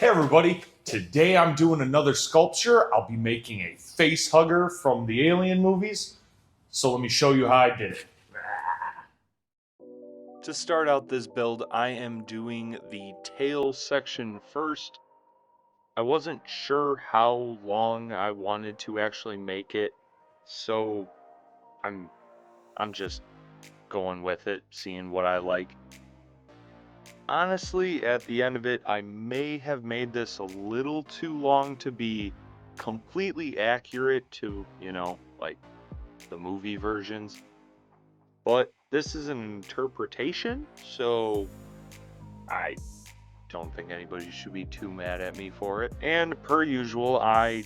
Hey everybody, today I'm doing another sculpture. I'll be making a face hugger from the Alien movies. So let me show you how I did it. To start out this build, I am doing the tail section first. I wasn't sure how long I wanted to actually make it, so I'm just going with it, seeing what I like. Honestly, at the end of it, I may have made this a little too long to be completely accurate to, like the movie versions. But this is an interpretation, so I don't think anybody should be too mad at me for it. And per usual, I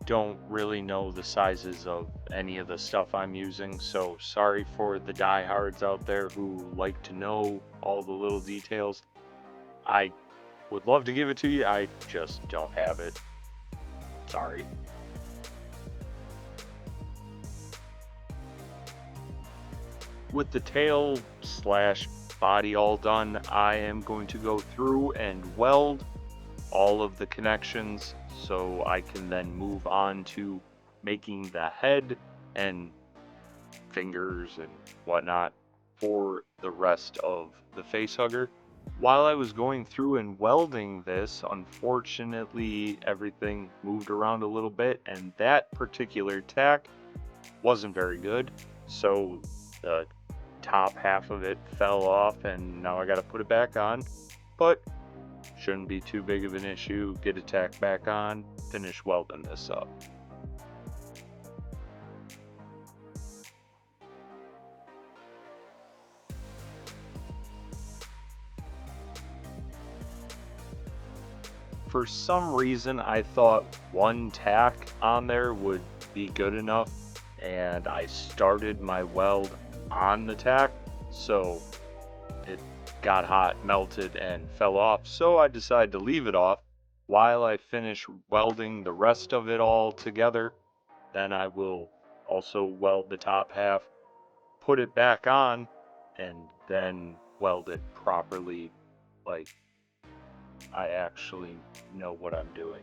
don't really know the sizes of any of the stuff I'm using, so sorry for the diehards out there who like to know all the little details. I would love to give it to you, I just don't have it. Sorry. With the tail slash body all done, I am going to go through and weld all of the connections so I can then move on to making the head and fingers and whatnot for the rest of the facehugger. While I was going through and welding this, unfortunately everything moved around a little bit and that particular tack wasn't very good, so the top half of it fell off and now I gotta put it back on, but shouldn't be too big of an issue. Get a tack back on, finish welding this up. For some reason, I thought one tack on there would be good enough, and I started my weld on the tack, so it got hot, melted, and fell off, so I decided to leave it off while I finish welding the rest of it all together. Then I will also weld the top half, put it back on, and then weld it properly, like I actually know what I'm doing.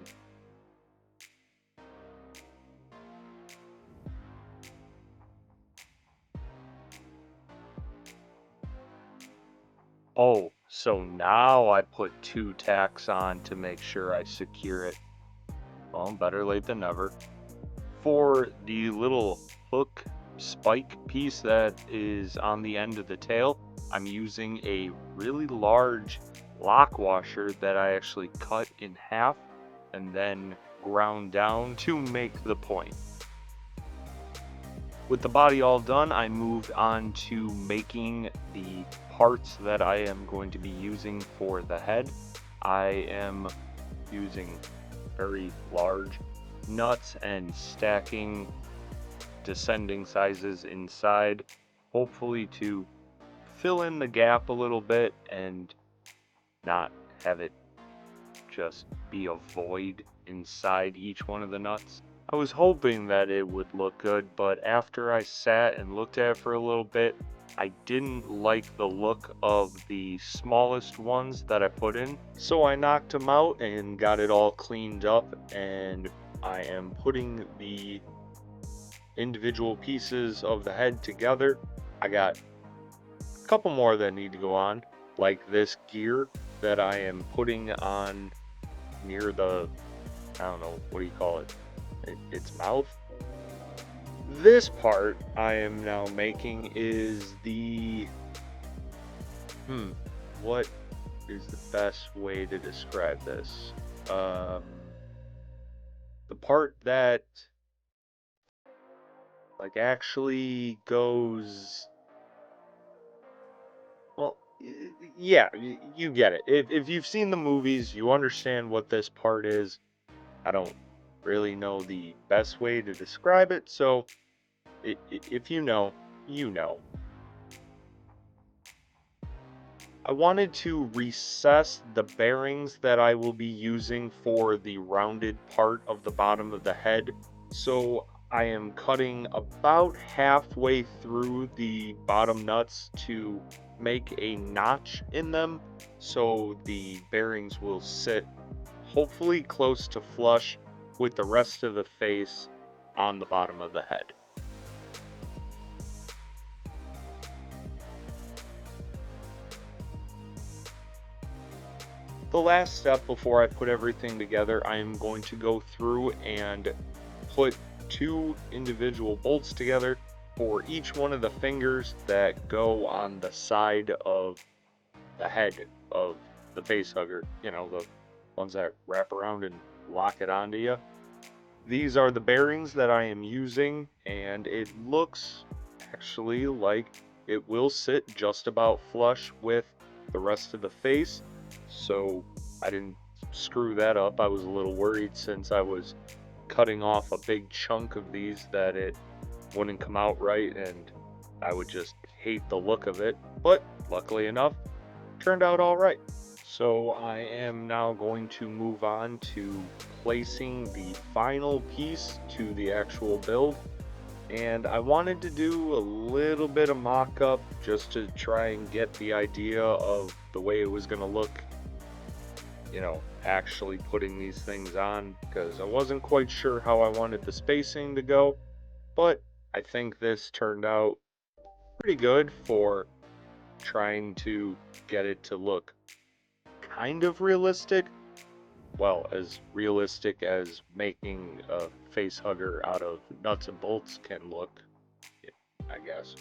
Oh, so now I put 2 tacks on to make sure I secure it. Well, better late than never. For the little hook spike piece that is on the end of the tail, I'm using a really large lock washer that I actually cut in half and then ground down to make the point. With the body all done, I moved on to making the parts that I am going to be using for the head. I am using very large nuts and stacking descending sizes inside, hopefully to fill in the gap a little bit and not have it just be a void inside each one of the nuts. I was hoping that it would look good, but after I sat and looked at it for a little bit, I didn't like the look of the smallest ones that I put in, so I knocked them out and got it all cleaned up, and I am putting the individual pieces of the head together. I got a couple more that need to go on, like this gear that I am putting on near the, I don't know, what do you call it? Its mouth. This part I am now making is the, what is the best way to describe this? The part that like actually goes, well, yeah, you get it. If you've seen the movies, you understand what this part is. I don't really know the best way to describe it, so if you know, you know. I wanted to recess the bearings that I will be using for the rounded part of the bottom of the head, so I am cutting about halfway through the bottom nuts to make a notch in them so the bearings will sit hopefully close to flush with the rest of the face on the bottom of the head. The last step before I put everything together, I am going to go through and put 2 individual bolts together for each one of the fingers that go on the side of the head of the facehugger. You know, the ones that wrap around and lock it onto you. These are the bearings that I am using, and it looks actually like it will sit just about flush with the rest of the face. So I didn't screw that up. I was a little worried since I was cutting off a big chunk of these that it wouldn't come out right and I would just hate the look of it. But luckily enough, turned out all right. So I am now going to move on to placing the final piece to the actual build. And I wanted to do a little bit of mock-up just to try and get the idea of the way it was going to look, you know, actually putting these things on, because I wasn't quite sure how I wanted the spacing to go, but I think this turned out pretty good for trying to get it to look kind of realistic. Well, as realistic as making a face hugger out of nuts and bolts can look, I guess.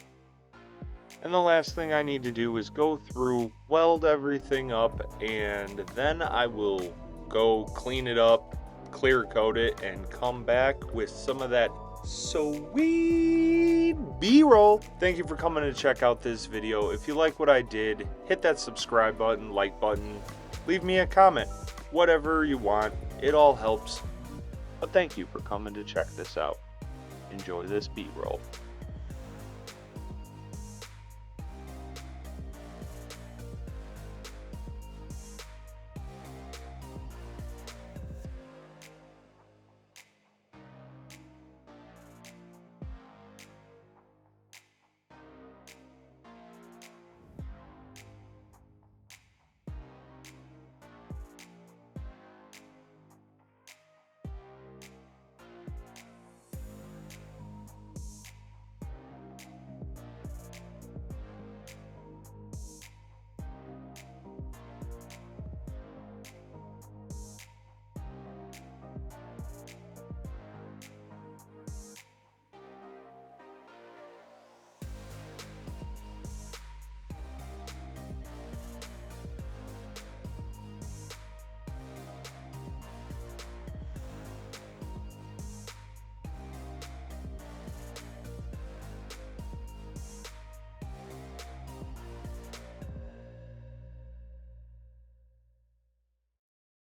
And the last thing I need to do is go through, weld everything up, and then I will go clean it up, clear coat it, and come back with some of that sweet B-roll. Thank you for coming to check out this video. If you like what I did, hit that subscribe button, like button, leave me a comment, whatever you want. It all helps. But thank you for coming to check this out. Enjoy this B-roll.